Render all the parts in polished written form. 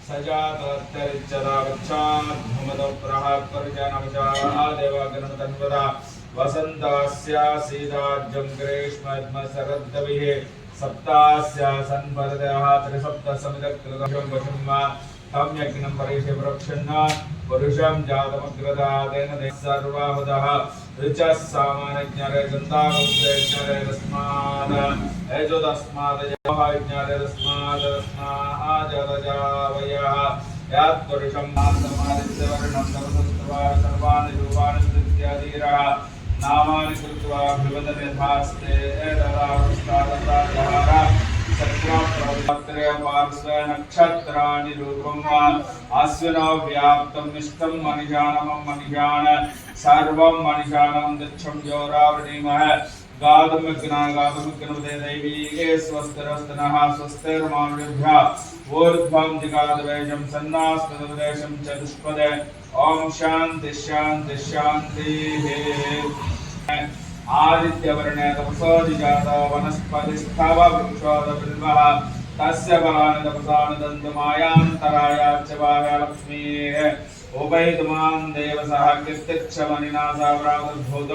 सजातरिच्यता गच्छाद्धुमदप्रः कर्जनवशाः देवागणतन्वदा वसन्तास्यासीदाज्यं ग्रीष्मशरद्दविः सप्तास्या सन्वरदः त्रिसप्तसमिदकृतं वशं तं यज्ञं परेशे प्रक्षन्न पुरुषं जातमग्रदातेन सर्वाहुदः ऋचः सामान्यज्ञानगन्तागुप्तज्ञानस्माद् यजुदस्मादज्ञानस्मादस्माजरजावयः यत्पुरुषं मासमादित्यवर्णं सर्वसत्त्वा सर्वाणि रूपाणि इत्यादिरः नामानि कृत्वा विवदन्यथास्ते एतदावस्तादताजहार नक्षत्राणि रूपं अश्विनो व्याप्तं निष्ठं मनिषाणमं मनिषाण सर्वं मनिषाणं दक्षं जोरावृणीमः गातुमग्नपदे दैवी स्वस्तिरस्तनः स्वस्तिर्मानुभ्यः ऊर्ध्वं जिगातवेशं सन्नास्तदेशं चतुष्पदे ॐ शान्ति शान्ति शान्तिः आदित्यवर्णे तपसोऽधिजात वनस्पतिस्थव वृक्षोदबिल्वः तस्य फलानि तपसानुदन्तमायान्तरायाच्च बाह्या लक्ष्मीः उपैतुमां देवसः कीर्तिक्षमनिना सा प्रादुर्भूत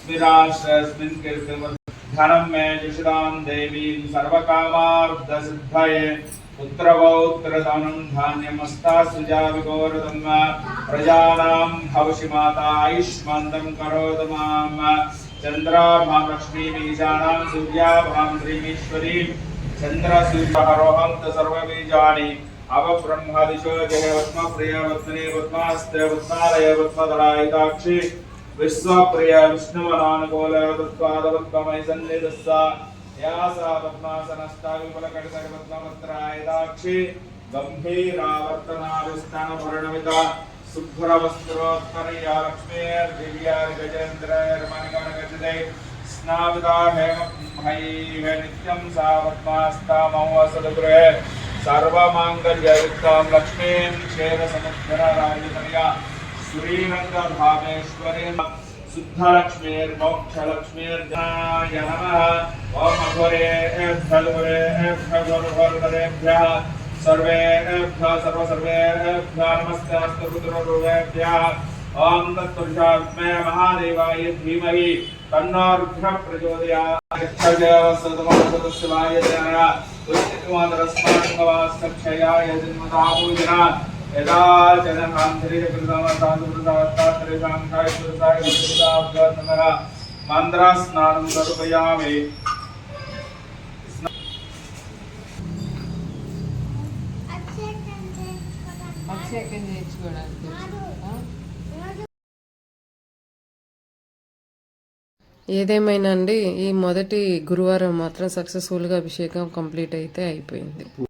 स्मिराश्रयस्मिन् कीर्तिर्धनं मे जुषितां देवीं सर्वकामार्थसिद्धये पुत्रपौत्रधनं धान्यमस्तासृजाविघोरतं प्रजानां भवसि माता आयुष्मन्तं करोतु मां चन्द्राभां लक्ष्मीबीजानां सूर्याभां श्रीमीश्वरीं चन्द्रसूर्यहरोहं सर्वबीजानि अवब्रह्मादिशो जयवत्मप्रिय वत्मने वत्मास्ते वत्मालय वत्मधरायिताक्षि विश्वप्रिय विष्णुवनानुकूल तत्त्वादवत्ममयि सन्निधस्सा या सा पद्मासनस्था विपुलकटितपद्मपत्रायिताक्षि गम्भीरावर्तनाभिस्थानवर्णमिता शुभ्रवस्त्रोत्तरया लक्ष्मीर्दिव्यार्गजेन्द्रैर्मणिगणगचिते स्नाविता हेमैः नित्यं सा पद्मास्तामवसदगृहे सर्वमाङ्गल्ययुक्तां लक्ष्मीं क्षेमसमुद्धरराजतनया श्रीरङ्गधामेश्वरीं शुद्धलक्ष्मीर्मोक्षलक्ष्मीर्जनाय नमः ॐ अघोरेभ्यः सर्वेभ्यः सर्वेभ्यः नमस्ते रुद्ररूपेभ्यः ॐ तत्पुरुषात्मे महादेवाय धीमहि तन्नो रुद्रः प्रचोदयात् उत्तिमादरस्मान्भवास्सक्षयाय जन्मतापूजना यदा जनकान्तरिककृतमतान्तरिशाङ्कायपुरुषाय मन्त्रस्नानं समर्पयामि ఏదేమైనా అండి ఈ మొదటి గురువారం మాత్రం సక్సెస్ఫుల్గా అభిషేకం కంప్లీట్ అయితే అయిపోయింది.